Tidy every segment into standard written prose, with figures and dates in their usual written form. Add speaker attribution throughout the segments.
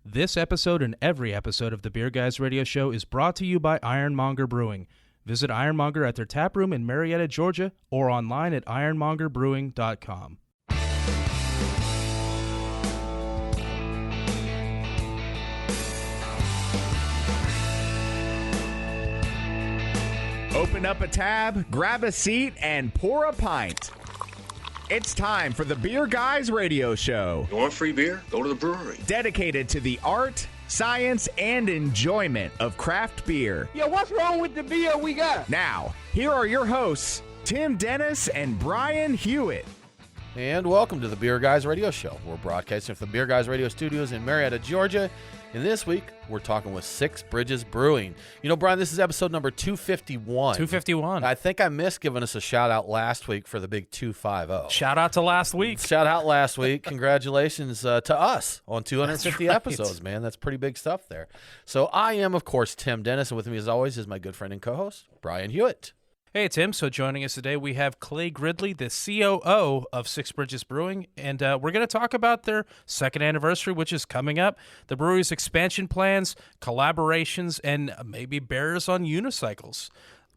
Speaker 1: This episode and every episode of the Beer Guys Radio Show is brought to you by Ironmonger Brewing. Visit Ironmonger at their tap room in Marietta, Georgia, or online at ironmongerbrewing.com.
Speaker 2: Open up a tab, grab a seat, and pour a pint. It's time for the Beer Guys Radio Show.
Speaker 3: You want free beer? Go to the brewery.
Speaker 2: Dedicated to the art, science, and enjoyment of craft beer.
Speaker 4: Yo, what's wrong with the beer we got?
Speaker 2: Now, here are your hosts, Tim Dennis and Brian Hewitt.
Speaker 5: And welcome to the Beer Guys Radio Show. We're broadcasting from the Beer Guys Radio Studios in Marietta, Georgia. And this week, we're talking with Six Bridges Brewing. You know, Brian, this is episode number 251.
Speaker 1: 251.
Speaker 5: I think I missed giving us a shout-out last week for the big 250.
Speaker 1: Shout out to last week.
Speaker 5: Shout out last week. Congratulations to us on 250
Speaker 1: That's right.
Speaker 5: episodes, man. That's pretty big stuff there. So I am, of course, Tim Dennis, and with me, as always, is my good friend and co-host, Brian Hewitt.
Speaker 1: Hey, Tim. So joining us today, we have Clay Gridley, the COO of Six Bridges Brewing, and we're going to talk about their second anniversary, which is coming up, the brewery's expansion plans, collaborations, and maybe bears on unicycles.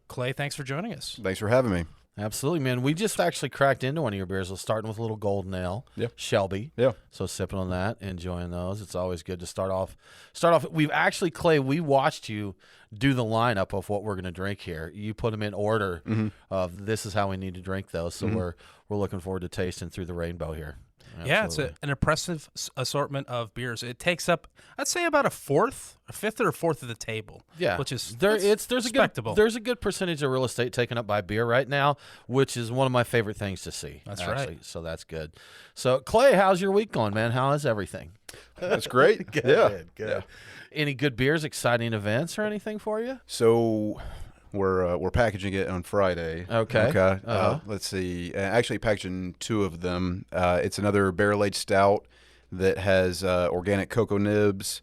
Speaker 1: Clay, thanks for joining us.
Speaker 6: Thanks for having me.
Speaker 5: Absolutely, man. We just actually cracked into one of your beers. We're starting with a little golden ale, Shelby.
Speaker 6: Yeah.
Speaker 5: So sipping on that, enjoying those. It's always good to start off. We've actually, Clay, we watched you do the lineup of what we're going to drink here. You put them in order of this is how we need to drink those. So we're looking forward to tasting through the rainbow here.
Speaker 1: Yeah, it's an impressive assortment of beers. It takes up, I'd say, about a fifth or a fourth of the table.
Speaker 5: Yeah,
Speaker 1: which is
Speaker 5: there's
Speaker 1: respectable.
Speaker 5: There's a good percentage of real estate taken up by beer right now, which is one of my favorite things to see.
Speaker 1: That's
Speaker 5: actually.
Speaker 1: right.
Speaker 5: So that's good. So Clay, how's your week going, man? How is everything?
Speaker 6: That's great.
Speaker 5: Good.
Speaker 6: Yeah.
Speaker 5: Any good beers, exciting events, or anything for you?
Speaker 6: So we're packaging it on Friday.
Speaker 5: Okay.
Speaker 6: Let's see. Actually, packaging two of them. It's another barrel-aged stout that has organic cocoa nibs.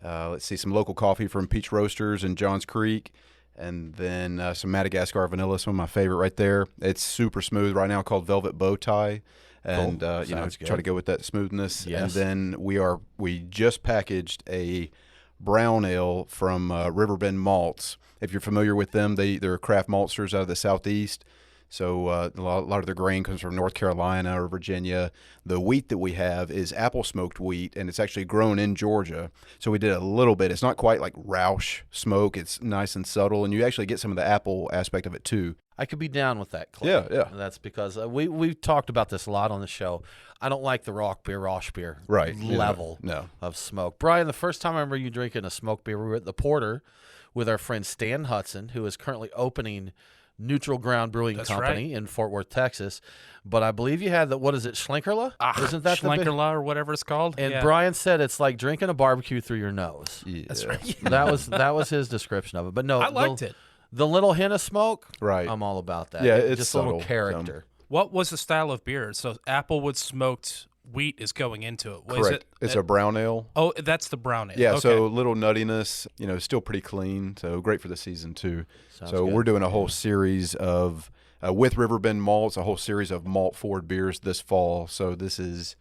Speaker 6: Let's see, some local coffee from Peach Roasters in Johns Creek, and then some Madagascar vanilla, some of my favorite right there. It's super smooth right now, called Velvet Bow Tie. And
Speaker 5: cool.
Speaker 6: Try to go with that smoothness.
Speaker 5: Yes.
Speaker 6: And then we just packaged a brown ale from Riverbend Malts. If you're familiar with them, they're craft maltsters out of the Southeast. So a lot of their grain comes from North Carolina or Virginia. The wheat that we have is apple smoked wheat, and it's actually grown in Georgia. So we did a little bit. It's not quite like Roush smoke. It's nice and subtle, and you actually get some of the apple aspect of it too.
Speaker 5: I could be down with that, Clay.
Speaker 6: Yeah.
Speaker 5: That's because we've talked about this a lot on the show. I don't like the Rausch beer level of smoke. Brian, the first time I remember you drinking a smoked beer, we were at the Porter with our friend Stan Hudson, who is currently opening Neutral Ground Brewing Company in Fort Worth, Texas. But I believe you had what is it, Schlenkerla?
Speaker 1: Isn't that Schlenkerla or whatever it's called?
Speaker 5: And Brian said it's like drinking a barbecue through your nose.
Speaker 6: Yeah.
Speaker 1: That's right.
Speaker 5: That was his description of it. But no,
Speaker 1: I liked it.
Speaker 5: The little hint of smoke,
Speaker 6: Right.
Speaker 5: I'm all about that.
Speaker 6: Yeah, it's
Speaker 5: just a little
Speaker 6: subtle,
Speaker 5: character.
Speaker 1: What was the style of beer? So Applewood smoked wheat is going into it. Was
Speaker 6: Correct. It's a brown ale.
Speaker 1: Oh, that's the brown ale.
Speaker 6: Yeah,
Speaker 1: Okay.
Speaker 6: so little nuttiness, still pretty clean, so great for the season too.
Speaker 5: Sounds
Speaker 6: so
Speaker 5: good.
Speaker 6: we're doing a whole series of, with Riverbend Malts, a whole series of malt-forward beers this fall. So this is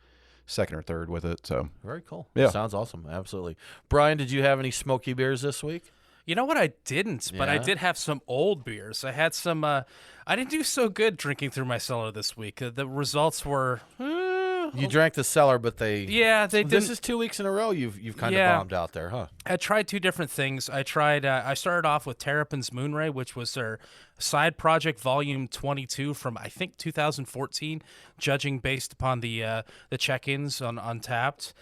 Speaker 6: second or third with it. So
Speaker 5: Very cool.
Speaker 6: Yeah.
Speaker 5: Sounds awesome. Absolutely. Brian, did you have any smoky beers this week?
Speaker 1: You know what? I didn't, but I
Speaker 5: Yeah?
Speaker 1: did have some old beers. I had some. I didn't do so good drinking through my cellar this week. The results were.
Speaker 5: You drank the cellar, but they
Speaker 1: This
Speaker 5: This is 2 weeks in a row you've kind of bombed out there, huh?
Speaker 1: I tried two different things. I started off with Terrapin's Moonray, which was their side project volume 22 from I think 2014, judging based upon the check-ins on Untapped.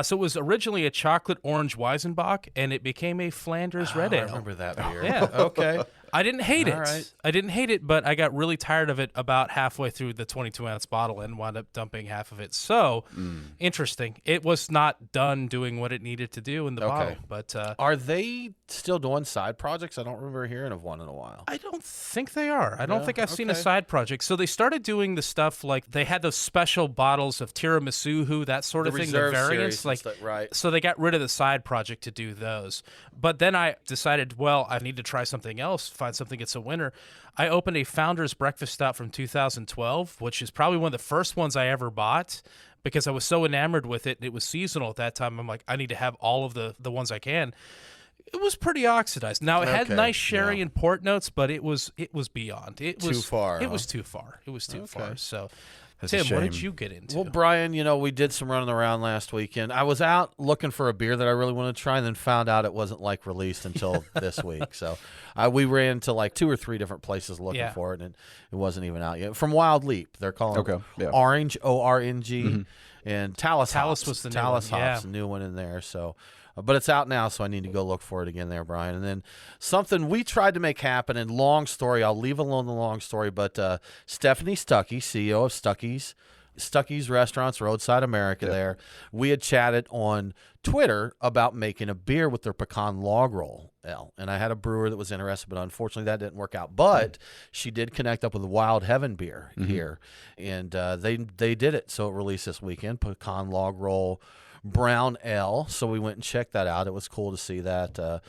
Speaker 1: So it was originally a chocolate orange Weizenbach, and it became a Flanders red ale.
Speaker 5: I remember that beer.
Speaker 1: Yeah.
Speaker 5: Okay.
Speaker 1: I didn't hate it.
Speaker 5: All right.
Speaker 1: I didn't hate it, but I got really tired of it about halfway through the 22-ounce bottle and wound up dumping half of it. So, interesting. It was not done doing what it needed to do in the bottle. But
Speaker 5: Are they still doing side projects? I don't remember hearing of one in a while.
Speaker 1: I don't think they are. I don't think I've seen a
Speaker 5: okay.
Speaker 1: side project. So they started doing the stuff like they had those special bottles of tiramisu, that sort of thing, the
Speaker 5: Reserve
Speaker 1: variants.
Speaker 5: series and
Speaker 1: Like,
Speaker 5: stuff, right.
Speaker 1: So they got rid of the side project to do those. But then I decided, well, I need to try something else, find something that's a winner. I opened a Founder's Breakfast Stout from 2012, which is probably one of the first ones I ever bought. because I was so enamored with it. And it was seasonal at that time. I'm like, I need to have all of the ones I can. It was pretty oxidized. Now, it had nice sherry and port notes, but it was beyond. It was
Speaker 5: too far.
Speaker 1: It was too far. It was too far. So,
Speaker 6: That's a
Speaker 1: Tim, what did
Speaker 6: shame.
Speaker 1: you get into?
Speaker 5: Well, Brian, we did some running around last weekend. I was out looking for a beer that I really wanted to try, and then found out it wasn't released until this week. So we ran to 2 or 3 different places looking for it, and it wasn't even out yet. From Wild Leap, they're calling it Orange, ORNG, and Talus Hops.
Speaker 1: Was the new
Speaker 5: Talus
Speaker 1: one.
Speaker 5: Hops, new one in there. So. But it's out now, so I need to go look for it again there, Brian. And then something we tried to make happen, and long story, I'll leave alone the long story, but Stephanie Stuckey, CEO of Stuckey's Restaurants, Roadside America there, we had chatted on Twitter about making a beer with their pecan log roll ale. And I had a brewer that was interested, but unfortunately that didn't work out. But she did connect up with Wild Heaven beer here, and they did it. So it released this weekend, pecan log roll brown ale. So we went and checked that out. It was cool to see that.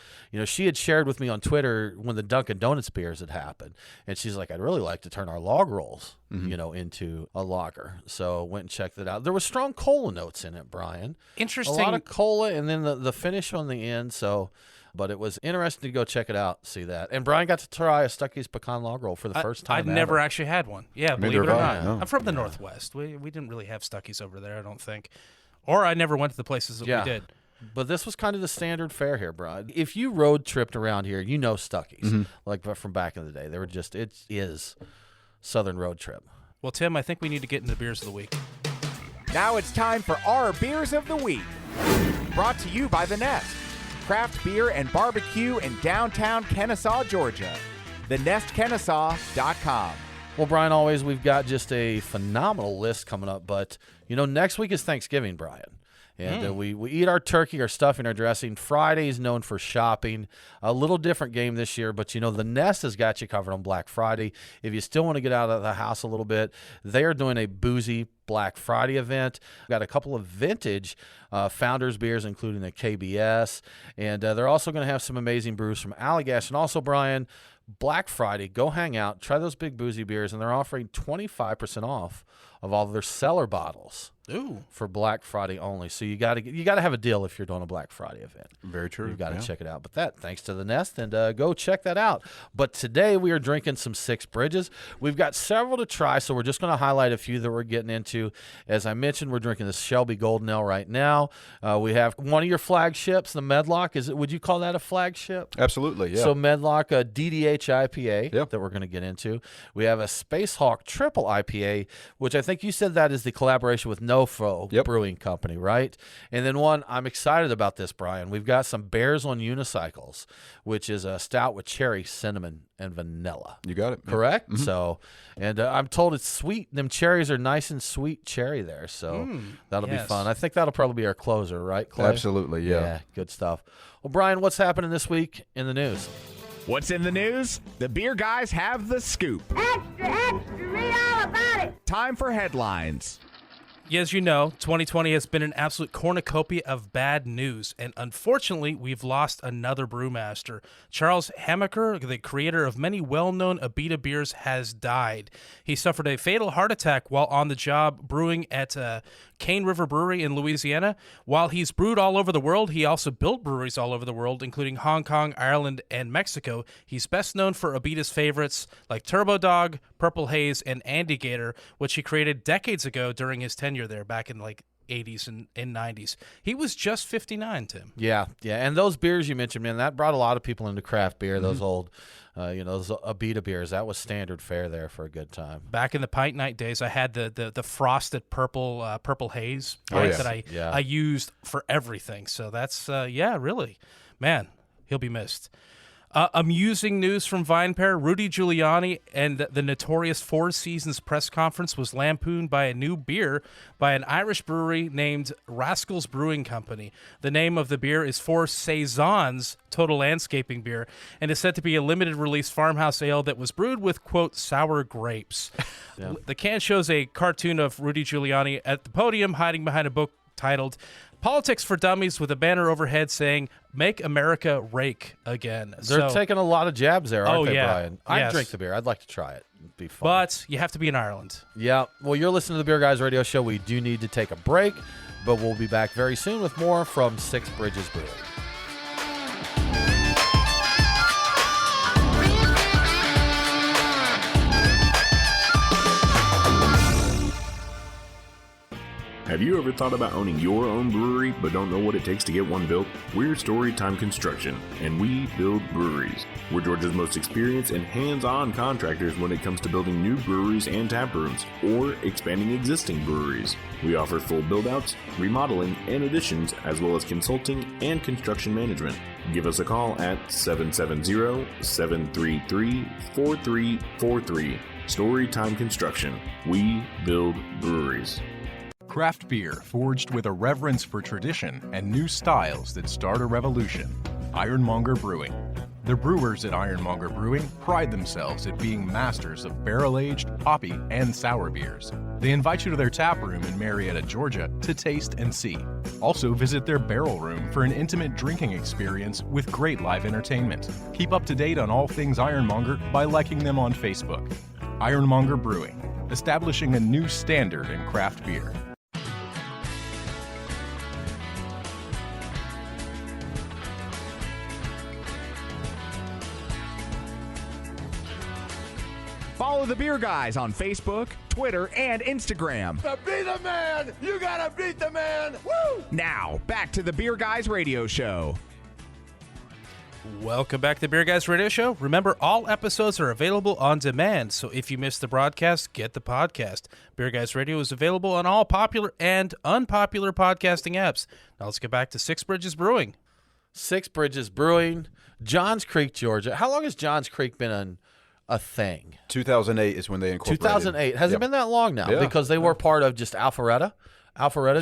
Speaker 5: She had shared with me on Twitter when the Dunkin' Donuts beers had happened, and she's like, I'd really like to turn our log rolls, into a lager. So went and checked it out. There was strong cola notes in it, Brian.
Speaker 1: Interesting.
Speaker 5: A lot of cola, and then the finish on the end. So, but it was interesting to go check it out, see that. And Brian got to try a Stuckey's pecan log roll for the first time.
Speaker 1: I'd never actually had one. Yeah, believe it or
Speaker 6: have
Speaker 1: not.
Speaker 6: I. No.
Speaker 1: I'm from the Northwest. We didn't really have Stuckey's over there, I don't think. Or I never went to the places that we did.
Speaker 5: But this was kind of the standard fare here, Brian. If you road tripped around here, Stuckey's, from back in the day. They were just, it is Southern road trip.
Speaker 1: Well, Tim, I think we need to get into the beers of the week.
Speaker 2: Now it's time for our Beers of the Week. Brought to you by The Nest, craft beer and barbecue in downtown Kennesaw, Georgia. TheNestKennesaw.com.
Speaker 5: Well, Brian, always we've got just a phenomenal list coming up, but next week is Thanksgiving, Brian. And we eat our turkey, our stuffing, our dressing. Friday is known for shopping. A little different game this year, but The Nest has got you covered on Black Friday. If you still want to get out of the house a little bit, they are doing a boozy Black Friday event. We've got a couple of vintage Founders beers, including the KBS, and they're also going to have some amazing brews from Allagash. And also, Brian, Black Friday, go hang out, try those big boozy beers, and they're offering 25% off of all of their cellar bottles.
Speaker 1: Ooh.
Speaker 5: For Black Friday only. So you got to have a deal if you're doing a Black Friday event.
Speaker 6: Very true.
Speaker 5: You've got to check it out. But that, thanks to The Nest, and go check that out. But today we are drinking some Six Bridges. We've got several to try, so we're just going to highlight a few that we're getting into. As I mentioned, we're drinking the Shelby Golden Ale right now. We have one of your flagships, the Medlock. Would you call that a flagship?
Speaker 6: Absolutely, yeah.
Speaker 5: So Medlock, a DDH IPA
Speaker 6: Yep.
Speaker 5: that we're going to get into. We have a Space Hawk Triple IPA, which I think you said that is the collaboration with Nofo Brewing Company, right? And then one, I'm excited about this, Brian. We've got some Bears on Unicycles, which is a stout with cherry, cinnamon, and vanilla.
Speaker 6: You got it.
Speaker 5: Correct? Mm-hmm. So, and I'm told it's sweet. Them cherries are nice and sweet cherry there. So that'll be fun. I think that'll probably be our closer, right, Clay?
Speaker 6: Absolutely, yeah.
Speaker 5: Yeah, good stuff. Well, Brian, what's happening this week in the news?
Speaker 2: What's in the news? The beer guys have the scoop.
Speaker 4: Extra, extra, read all about it.
Speaker 2: Time for headlines.
Speaker 1: As you know, 2020 has been an absolute cornucopia of bad news, and unfortunately, we've lost another brewmaster. Charles Hamaker, the creator of many well-known Abita beers, has died. He suffered a fatal heart attack while on the job brewing at Cane River Brewery in Louisiana. While he's brewed all over the world, he also built breweries all over the world, including Hong Kong, Ireland, and Mexico. He's best known for Abita's favorites like Turbo Dog, Purple Haze, and Andy Gator, which he created decades ago during his tenure there back in 80s and 90s. He was just 59, Tim.
Speaker 5: Yeah. And those beers you mentioned, man, that brought a lot of people into craft beer, those old, those Abita beers. That was standard fare there for a good time.
Speaker 1: Back in the pint night days, I had the frosted purple Haze that I used for everything. So that's, really. Man, he'll be missed. Amusing news from VinePair. Rudy Giuliani and the notorious Four Seasons press conference was lampooned by a new beer by an Irish brewery named Rascals Brewing Company. The name of the beer is Four Saisons Total Landscaping Beer and is said to be a limited release farmhouse ale that was brewed with, quote, sour grapes. The can shows a cartoon of Rudy Giuliani at the podium hiding behind a book titled Politics for Dummies, with a banner overhead saying, "Make America Rake Again."
Speaker 5: They're taking a lot of jabs there, aren't they,
Speaker 1: yeah.
Speaker 5: Brian? I'd
Speaker 1: Yes.
Speaker 5: drink the beer. I'd like to try it. It'd be fun.
Speaker 1: But you have to be in Ireland.
Speaker 5: Yeah. Well, you're listening to the Beer Guys Radio Show. We do need to take a break, but we'll be back very soon with more from Six Bridges Brewing.
Speaker 7: Have you ever thought about owning your own brewery but don't know what it takes to get one built? We're Storytime Construction, and we build breweries. We're Georgia's most experienced and hands-on contractors when it comes to building new breweries and tap rooms, or expanding existing breweries. We offer full build-outs, remodeling, and additions, as well as consulting and construction management. Give us a call at 770-733-4343. Storytime Construction. We build breweries.
Speaker 8: Craft beer forged with a reverence for tradition and new styles that start a revolution. Ironmonger Brewing. The brewers at Ironmonger Brewing pride themselves at being masters of barrel-aged, hoppy, and sour beers. They invite you to their tap room in Marietta, Georgia to taste and see. Also visit their barrel room for an intimate drinking experience with great live entertainment. Keep up to date on all things Ironmonger by liking them on Facebook. Ironmonger Brewing, establishing a new standard in craft beer.
Speaker 2: Follow the Beer Guys on Facebook, Twitter, and Instagram.
Speaker 9: To be the man, you gotta beat the man. Woo!
Speaker 2: Now, back to the Beer Guys Radio Show.
Speaker 1: Welcome back to the Beer Guys Radio Show. Remember, all episodes are available on demand, so if you missed the broadcast, get the podcast. Beer Guys Radio is available on all popular and unpopular podcasting apps. Now let's get back to Six Bridges Brewing.
Speaker 5: Six Bridges Brewing, Johns Creek, Georgia. How long has Johns Creek been a thing?
Speaker 6: 2008 is when they incorporated.
Speaker 5: 2008. Has it been that long now?
Speaker 6: Yeah.
Speaker 5: Because they were part of just Alpharetta,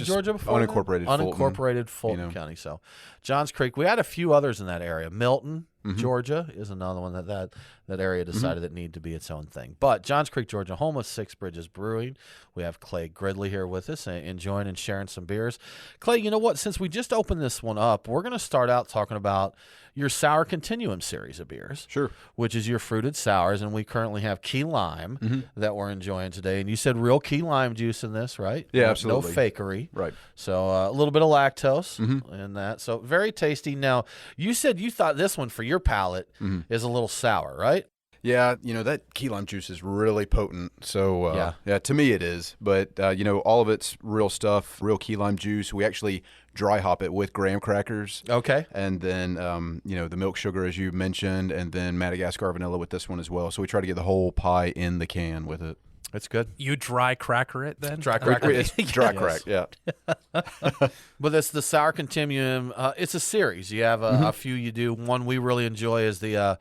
Speaker 5: Georgia before
Speaker 6: unincorporated
Speaker 5: that?
Speaker 6: Fulton.
Speaker 5: Unincorporated Fulton County. So Johns Creek. We had a few others in that area. Milton, Georgia is another one that area decided it needed to be its own thing. But Johns Creek, Georgia, home of Six Bridges Brewing. We have Clay Gridley here with us, enjoying and sharing some beers. Clay, you know what? Since we just opened this one up, we're going to start out talking about your Sour Continuum series of beers.
Speaker 6: Sure.
Speaker 5: Which is your fruited sours, and we currently have key lime that we're enjoying today. And you said real key lime juice in this, right?
Speaker 6: Yeah,
Speaker 5: No
Speaker 6: absolutely.
Speaker 5: No fakery.
Speaker 6: Right.
Speaker 5: So a little bit of lactose in that. So very tasty. Now, you said you thought this one for your palate is a little sour, right?
Speaker 6: Yeah, that key lime juice is really potent. So, yeah, to me it is. But, all of it's real stuff, real key lime juice. We actually dry hop it with graham crackers.
Speaker 5: Okay.
Speaker 6: And then, the milk sugar, as you mentioned, and then Madagascar vanilla with this one as well. So we try to get the whole pie in the can with it.
Speaker 5: It's good.
Speaker 1: You dry cracker it then?
Speaker 5: Dry cracker.
Speaker 6: It's dry crack, yeah.
Speaker 5: But it's the Sour Continuum. It's a series. You have a few you do. One we really enjoy is the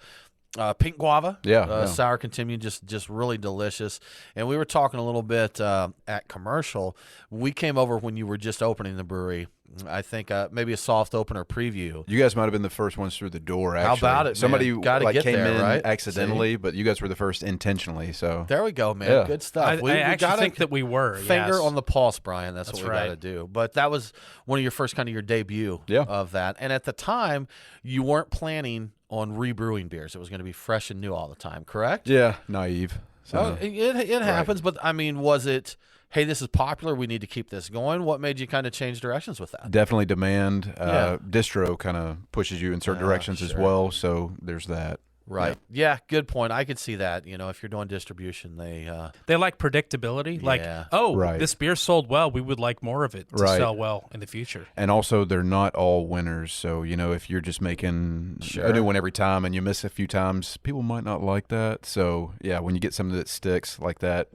Speaker 5: pink guava.
Speaker 6: Yeah.
Speaker 5: Sour Continuum, just really delicious. And we were talking a little bit at commercial. We came over when you were just opening the brewery. I think maybe a soft opener preview.
Speaker 6: You guys might have been the first ones through the door, actually.
Speaker 5: How about it, man?
Speaker 6: Somebody
Speaker 5: Gotta
Speaker 6: came
Speaker 5: there,
Speaker 6: in
Speaker 5: right?
Speaker 6: accidentally, but you guys were the first intentionally. So
Speaker 5: there we go, man.
Speaker 6: Yeah.
Speaker 5: Good stuff.
Speaker 1: I actually
Speaker 5: gotta
Speaker 1: think that we were.
Speaker 5: finger
Speaker 1: yes.
Speaker 5: on the pulse, Brian. That's what we
Speaker 1: right.
Speaker 5: got to do. But that was one of your first kind of your debut
Speaker 6: Yeah.
Speaker 5: of that. And at the time, you weren't planning on rebrewing beers. It was going to be fresh and new all the time, correct?
Speaker 6: yeah, naive. So,
Speaker 5: It happens, but I mean, was it, hey, this is popular, we need to keep this going? What made you kind of change directions with that?
Speaker 6: definitely demand.
Speaker 5: Yeah.
Speaker 6: Distro kind of pushes you in certain directions as
Speaker 5: sure.
Speaker 6: well. So there's that.
Speaker 5: Right. Yeah, good point. I could see that. If you're doing distribution,
Speaker 1: They like predictability. Like,
Speaker 5: Yeah.
Speaker 6: Right.
Speaker 1: this beer sold well. We would like more of it to
Speaker 6: Right.
Speaker 1: sell well in the future.
Speaker 6: And also, they're not all winners. So, if you're just making a new one every time and you miss a few times, people might not like that. So, yeah, when you get something that sticks like that,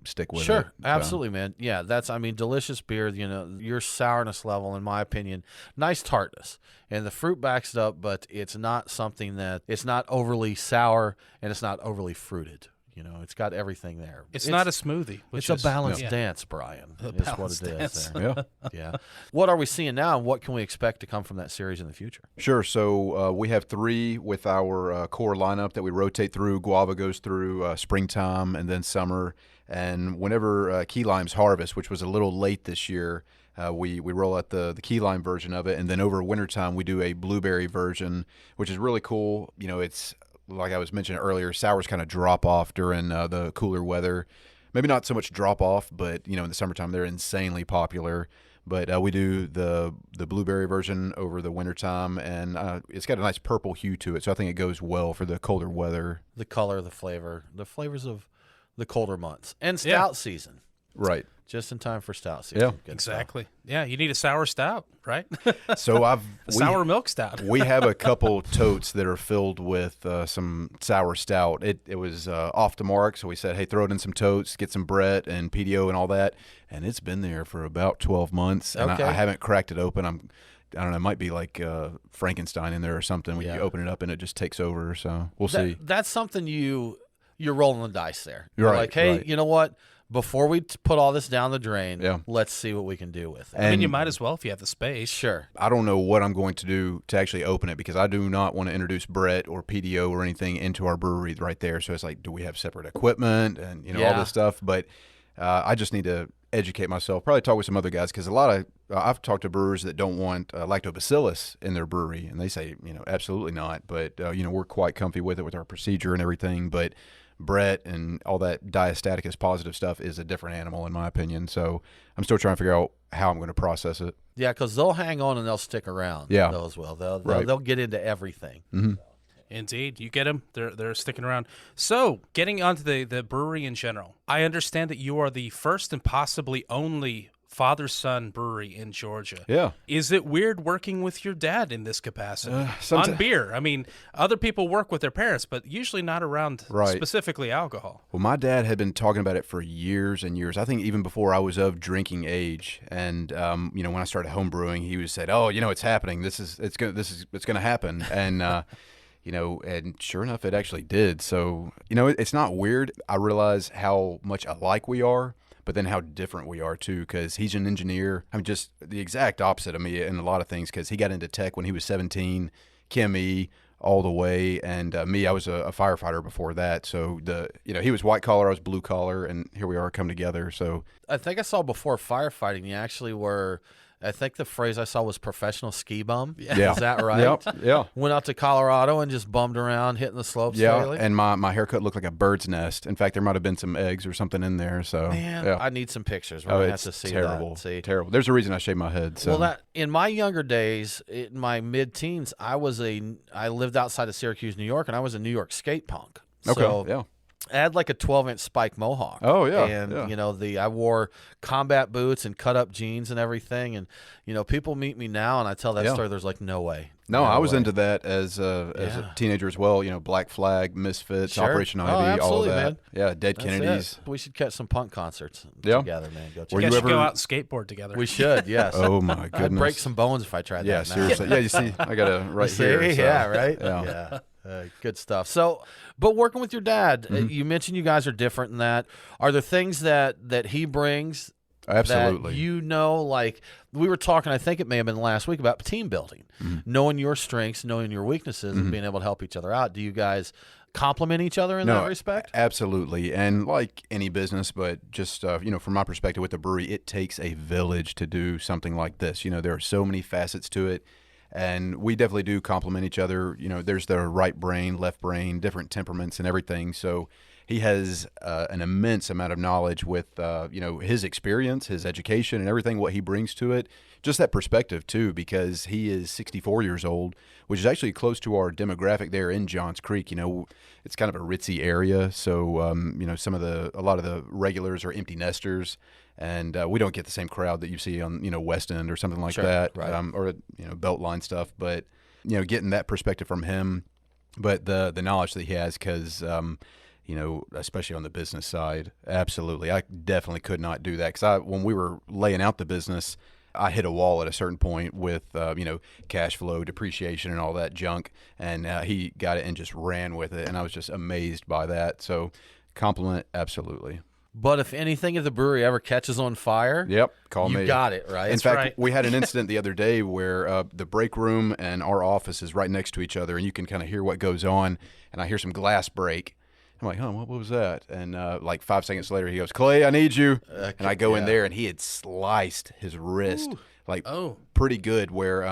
Speaker 6: stick with it.
Speaker 5: Sure,
Speaker 6: So,
Speaker 5: absolutely, man. Yeah, delicious beer. Your sourness level, in my opinion, nice tartness, and the fruit backs it up, but it's not something it's not overly sour and it's not overly fruited. It's got everything there.
Speaker 1: It's not a smoothie.
Speaker 5: It's
Speaker 1: Which
Speaker 5: a
Speaker 1: is,
Speaker 5: balanced
Speaker 1: yeah.
Speaker 5: dance, Brian.
Speaker 1: A
Speaker 5: Is what
Speaker 1: balanced
Speaker 5: it
Speaker 1: dance.
Speaker 5: is there.
Speaker 6: Yeah.
Speaker 5: Yeah. What are we seeing now, and what can we expect to come from that series in the future?
Speaker 6: Sure. So we have 3 with our core lineup that we rotate through. Guava goes through springtime and then summer. And whenever key lime's harvest, which was a little late this year, We roll out the key lime version of it, and then over wintertime we do a blueberry version, which is really cool. It's like I was mentioning earlier, sours kind of drop off during the cooler weather. Maybe not so much drop off, but in the summertime they're insanely popular. But we do the blueberry version over the wintertime, and it's got a nice purple hue to it, so I think it goes well for the colder weather.
Speaker 5: The color, the flavors of the colder months and stout season.
Speaker 6: Right.
Speaker 5: Just in time for stout season.
Speaker 6: Yeah,
Speaker 5: Good
Speaker 1: exactly.
Speaker 5: Stuff.
Speaker 1: Yeah, you need a sour stout, right?
Speaker 6: So
Speaker 1: sour milk stout.
Speaker 6: We have a couple totes that are filled with some sour stout. It was off the mark, so we said, hey, throw it in some totes, get some Brett and PDO and all that, and it's been there for about 12 months, and I haven't cracked it open. I don't know, it might be like Frankenstein in there or something when you open it up and it just takes over, so we'll see.
Speaker 5: That's something you're rolling the dice there.
Speaker 6: You're right,
Speaker 5: like, hey,
Speaker 6: right.
Speaker 5: you know what? Before we put all this down the drain, let's see what we can do with it.
Speaker 1: I mean, you might as well if you have the space.
Speaker 5: Sure.
Speaker 6: I don't know what I'm going to do to actually open it because I do not want to introduce Brett or PDO or anything into our brewery right there. So it's like, do we have separate equipment and all this stuff? But I just need to educate myself. Probably talk with some other guys because I've talked to brewers that don't want lactobacillus in their brewery, and they say absolutely not. But we're quite comfy with it with our procedure and everything. But Brett and all that diastaticus positive stuff is a different animal in my opinion. So I'm still trying to figure out how I'm going to process it.
Speaker 5: Yeah, because they'll hang on and they'll stick around.
Speaker 6: Yeah,
Speaker 5: those will. They'll get into everything.
Speaker 6: Mm-hmm.
Speaker 1: Indeed, you get them. They're sticking around. So, getting onto the brewery in general, I understand that you are the first and possibly only father-son brewery in Georgia.
Speaker 6: Yeah.
Speaker 1: Is it weird working with your dad in this capacity on beer? I mean, other people work with their parents, but usually not around specifically alcohol.
Speaker 6: Well, my dad had been talking about it for years and years. I think even before I was of drinking age. And when I started home brewing, he would said, "Oh, it's happening. It's gonna happen." And and sure enough, it actually did. So it's not weird. I realize how much alike we are, but then how different we are too, because he's an engineer. I'm just the exact opposite of me in a lot of things, because he got into tech when he was 17, chemie all the way, and me, I was a firefighter before that. So he was white collar, I was blue collar, and here we are come together. So
Speaker 5: I think I saw before firefighting, you actually were. I think the phrase I saw was professional ski bum.
Speaker 6: Yeah.
Speaker 5: Is that right?
Speaker 6: Yep. Yeah.
Speaker 5: Went out to Colorado and just bummed around, hitting the slopes.
Speaker 6: Yeah,
Speaker 5: daily.
Speaker 6: and my haircut looked like a bird's nest. In fact, there might have been some eggs or something in there. So
Speaker 5: man,
Speaker 6: yeah.
Speaker 5: I need some pictures. We're gonna have
Speaker 6: it's
Speaker 5: to see
Speaker 6: terrible.
Speaker 5: that. See.
Speaker 6: Terrible. There's a reason I shaved my head. So.
Speaker 5: Well, that in my younger days, in my mid-teens, I lived outside of Syracuse, New York, and I was a New York skate punk.
Speaker 6: Okay.
Speaker 5: So
Speaker 6: yeah.
Speaker 5: I had like a 12-inch spike mohawk.
Speaker 6: Oh yeah,
Speaker 5: and I wore combat boots and cut up jeans and everything. And people meet me now, and I tell that story. There's like no way.
Speaker 6: No, I was into that as a teenager as well. Black Flag, Misfits, Operation Ivy, all of that.
Speaker 5: Man.
Speaker 6: Yeah, Dead Kennedys.
Speaker 5: We should catch some punk concerts together, man.
Speaker 1: You guys should go out and skateboard together.
Speaker 5: We should, yes.
Speaker 6: Oh my goodness,
Speaker 5: I'd break some bones if I tried that.
Speaker 6: Yeah, seriously. Yeah, you see, I got a right here. So.
Speaker 5: Yeah, right. Yeah. Good stuff. So, but working with your dad, you mentioned you guys are different in that. Are there things that he brings
Speaker 6: absolutely
Speaker 5: that like we were talking, I think it may have been last week, about team building, knowing your strengths, knowing your weaknesses, and being able to help each other out? Do you guys complement each other in that respect?
Speaker 6: Absolutely. And like any business, but just from my perspective with the brewery, it takes a village to do something like this. There are so many facets to it. And we definitely do complement each other. There's the right brain, left brain, different temperaments and everything. So he has an immense amount of knowledge with, his experience, his education and everything, what he brings to it. Just that perspective, too, because he is 64 years old, which is actually close to our demographic there in Johns Creek. It's kind of a ritzy area. So, a lot of the regulars are empty nesters. And we don't get the same crowd that you see on, West End or something like that,
Speaker 5: right.
Speaker 6: or Beltline stuff. But getting that perspective from him, but the knowledge that he has, because especially on the business side, absolutely, I definitely could not do that. Because when we were laying out the business, I hit a wall at a certain point with cash flow, depreciation, and all that junk, and he got it and just ran with it, and I was just amazed by that. So, compliment, absolutely.
Speaker 5: But if anything at the brewery ever catches on fire,
Speaker 6: call me.
Speaker 5: You got it, right?
Speaker 6: In fact, we had an incident the other day where the break room and our office is right next to each other, and you can kind of hear what goes on. And I hear some glass break, I'm like, what was that? And like 5 seconds later, he goes, Clay, I need you. And I go in there, and he had sliced his wrist pretty good where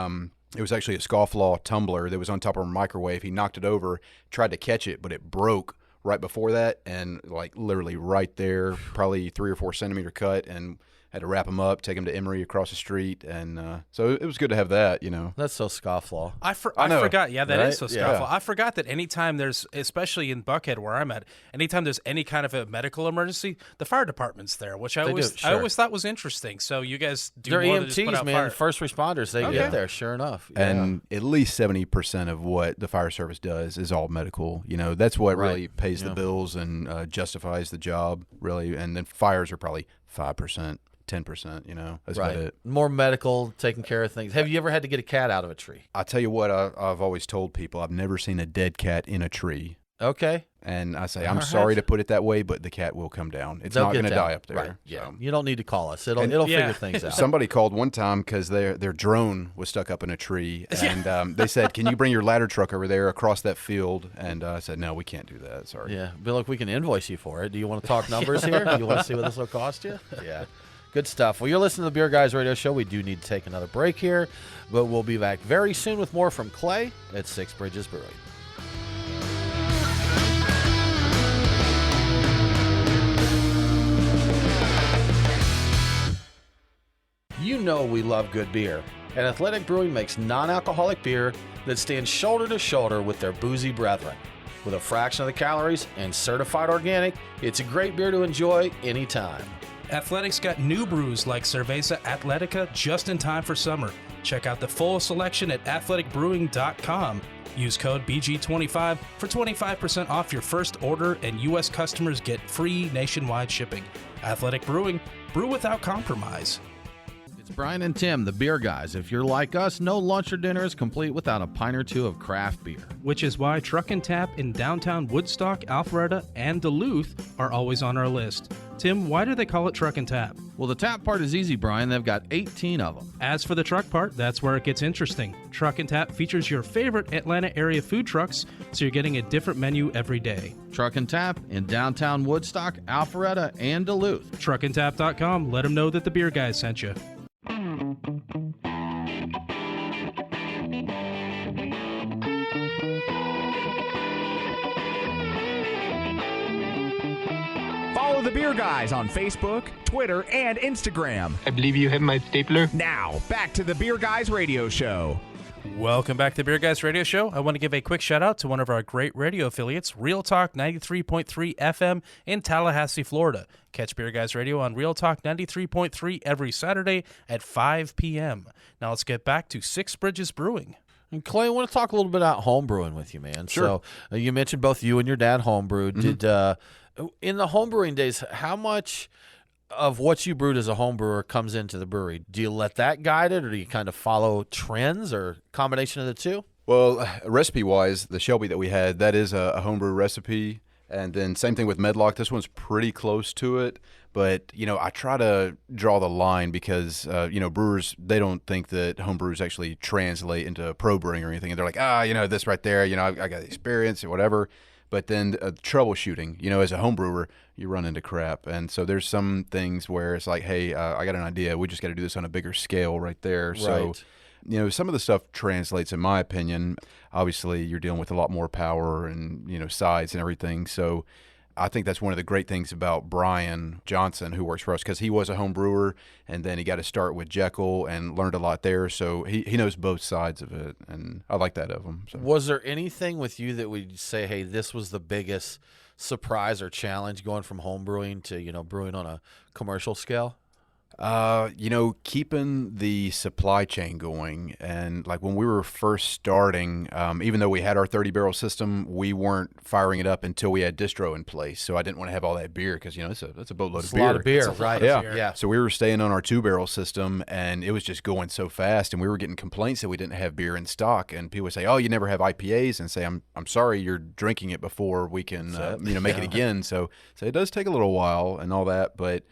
Speaker 6: it was actually a scofflaw tumbler that was on top of a microwave. He knocked it over, tried to catch it, but it broke right before that, and like literally right there, probably 3 or 4 centimeter cut, and had to wrap him up, take him to Emory across the street, and so it was good to have that,
Speaker 5: That's so scofflaw.
Speaker 1: I forgot. Yeah, that is so scofflaw.
Speaker 6: Yeah.
Speaker 1: I forgot that anytime there's, especially in Buckhead where I'm at, anytime there's any kind of a medical emergency, the fire department's there, which I always thought was interesting. So you guys do
Speaker 5: They're
Speaker 1: more than just put
Speaker 5: EMTs,
Speaker 1: out
Speaker 5: man.
Speaker 1: fire.
Speaker 5: First responders, they get there, sure enough. Yeah.
Speaker 6: And at least 70% of what the fire service does is all medical. That's what really pays the bills and justifies the job, really. And then fires are probably 5%. 10%, that's about it.
Speaker 5: More medical, taking care of things. Have you ever had to get a cat out of a tree?
Speaker 6: I tell you what, I've always told people I've never seen a dead cat in a tree.
Speaker 5: Okay.
Speaker 6: And I say, I'm sorry to put it that way, but the cat will come down. It's
Speaker 5: They'll
Speaker 6: not going to
Speaker 5: get
Speaker 6: die
Speaker 5: down.
Speaker 6: up there.
Speaker 5: Right. Yeah.
Speaker 6: So.
Speaker 5: You don't need to call us. It'll figure things out.
Speaker 6: Somebody called one time because their drone was stuck up in a tree, and they said, "Can you bring your ladder truck over there across that field?" And I said, "No, we can't do that. Sorry."
Speaker 5: Yeah. But look, we can invoice you for it. Do you want to talk numbers here? Do you want to see what this will cost you? Yeah. Good stuff. Well, you're listening to the Beer Guys Radio Show. We do need to take another break here, but we'll be back very soon with more from Clay at Six Bridges Brewing. You know we love good beer, and Athletic Brewing makes non-alcoholic beer that stands shoulder to shoulder with their boozy brethren. With a fraction of the calories and certified organic, it's a great beer to enjoy anytime.
Speaker 1: Athletic's got new brews like Cerveza Atletica just in time for summer. Check out the full selection at athleticbrewing.com. Use code BG25 for 25% off your first order, and U.S. customers get free nationwide shipping. Athletic Brewing, brew without compromise.
Speaker 5: It's Brian and Tim, the Beer Guys. If you're like us, no lunch or dinner is complete without a pint or two of craft beer.
Speaker 1: Which is why Truck and Tap in downtown Woodstock, Alpharetta, and Duluth are always on our list. Tim, why do they call it Truck and Tap?
Speaker 5: Well, the tap part is easy, Brian. They've got 18 of them.
Speaker 1: As for the truck part, that's where it gets interesting. Truck and Tap features your favorite Atlanta area food trucks, so you're getting a different menu every day.
Speaker 5: Truck and Tap in downtown Woodstock, Alpharetta, and Duluth.
Speaker 1: Truckandtap.com. Let them know that the Beer Guys sent you.
Speaker 2: Follow the Beer Guys on Facebook, Twitter, and Instagram.
Speaker 10: I believe you have my stapler.
Speaker 2: Now, back to the Beer Guys Radio Show.
Speaker 1: Welcome back to the Beer Guys Radio Show. I want to give a quick shout out to one of our great radio affiliates, Real Talk 93.3 FM in Tallahassee, Florida. Catch Beer Guys Radio on Real Talk 93.3 every Saturday at 5 p.m. Now let's get back to Six Bridges Brewing.
Speaker 5: And Clay, I want to talk a little bit about home brewing with you, man.
Speaker 6: Sure.
Speaker 5: So you mentioned both you and your dad homebrewed. Mm-hmm. In the homebrewing days, how much of what you brewed as a home brewer comes into the brewery? Do you let that guide it, or do you kind of follow trends, or combination of the two?
Speaker 6: Well, recipe-wise, the Shelby that we had, that is a homebrew recipe. And then same thing with Medlock. This one's pretty close to it. But, I try to draw the line because, brewers, they don't think that home brews actually translate into pro brewing or anything. And they're like, this right there, I got the experience or whatever. But then troubleshooting, as a home brewer, you run into crap. And so there's some things where it's like, hey, I got an idea. We just got to do this on a bigger scale right there.
Speaker 5: Right.
Speaker 6: So, some of the stuff translates, in my opinion. Obviously, you're dealing with a lot more power and, size and everything. So I think that's one of the great things about Brian Johnson, who works for us, because he was a home brewer, and then he got to start with Jekyll and learned a lot there. So he knows both sides of it, and I like that of him. So.
Speaker 5: Was there anything with you that would say, hey, this was the biggest surprise or challenge going from home brewing to, brewing on a commercial scale?
Speaker 6: Keeping the supply chain going, and like when we were first starting, even though we had our 30-barrel system, we weren't firing it up until we had distro in place. So I didn't want to have all that beer because that's a boatload of beer.
Speaker 5: A lot of beer, right?
Speaker 6: Yeah. So we were staying on our 2-barrel system, and it was just going so fast, and we were getting complaints that we didn't have beer in stock, and people would say, "Oh, you never have IPAs," and say, "I'm sorry, you're drinking it before we can make it again." So it does take a little while and all that, but.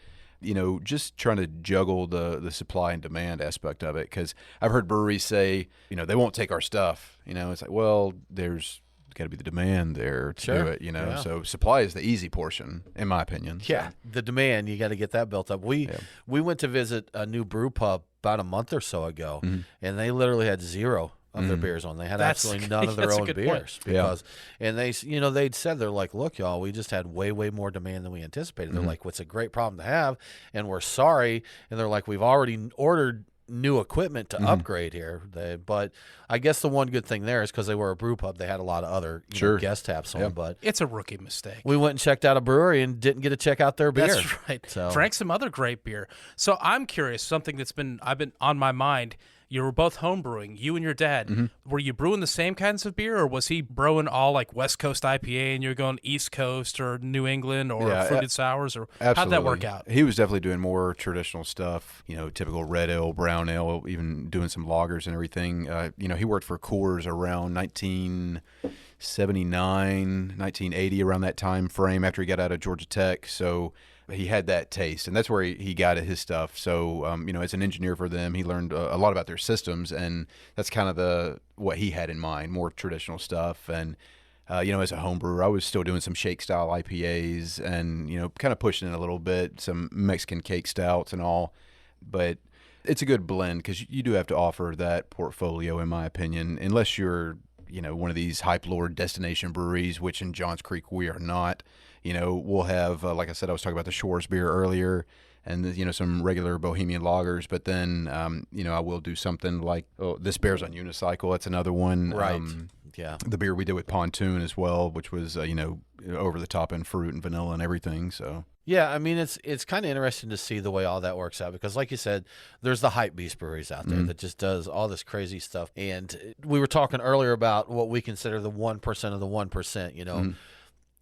Speaker 6: Just trying to juggle the supply and demand aspect of it, because I've heard breweries say, they won't take our stuff. It's like, well, there's got to be the demand there to
Speaker 5: Sure.
Speaker 6: do it,
Speaker 5: Yeah.
Speaker 6: So supply is the easy portion, in my opinion.
Speaker 5: Yeah, the demand, you got to get that built up. We went to visit a new brew pub about a month or so ago, and they literally had zero of their beers on. They had absolutely none of their own beers because, and they'd said, they're like, look, y'all, we just had way more demand than we anticipated. They're like, what's a great problem to have, and we're sorry. And they're like, we've already ordered new equipment to upgrade here. But I guess the one good thing there is because they were a brew pub, they had a lot of other guest taps on. But
Speaker 1: it's a rookie mistake.
Speaker 5: We went and checked out a brewery and didn't get to check out their beer.
Speaker 1: That's right.
Speaker 5: So.
Speaker 1: Drank some other great beer. So I'm curious, something that's I've been on my mind. You were both home brewing, you and your dad. Were you brewing the same kinds of beer, or was he brewing all like West Coast IPA and you're going East Coast or New England or fruited sours? Or
Speaker 6: absolutely.
Speaker 1: How'd that work out?
Speaker 6: He was definitely doing more traditional stuff, typical red ale, brown ale, even doing some lagers and everything. He worked for Coors around 1979, 1980, around that time frame after he got out of Georgia Tech. So he had that taste, and that's where he got his stuff. So, as an engineer for them, he learned a lot about their systems, and that's kind of what he had in mind, more traditional stuff. And, as a home brewer, I was still doing some shake-style IPAs and, kind of pushing it a little bit, some Mexican cake stouts and all. But it's a good blend because you do have to offer that portfolio, in my opinion, unless you're, one of these hype-lord destination breweries, which in Johns Creek we are not. We'll have, like I said, I was talking about the Shores beer earlier, and some regular Bohemian lagers. But then, I will do something like this Bears on Unicycle. That's another one.
Speaker 5: Right.
Speaker 6: The beer we did with Pontoon as well, which was over the top in fruit and vanilla and everything. So.
Speaker 5: Yeah, I mean, it's kind of interesting to see the way all that works out because, like you said, there's the hype beast breweries out there that just does all this crazy stuff. And we were talking earlier about what we consider the 1% of the 1%,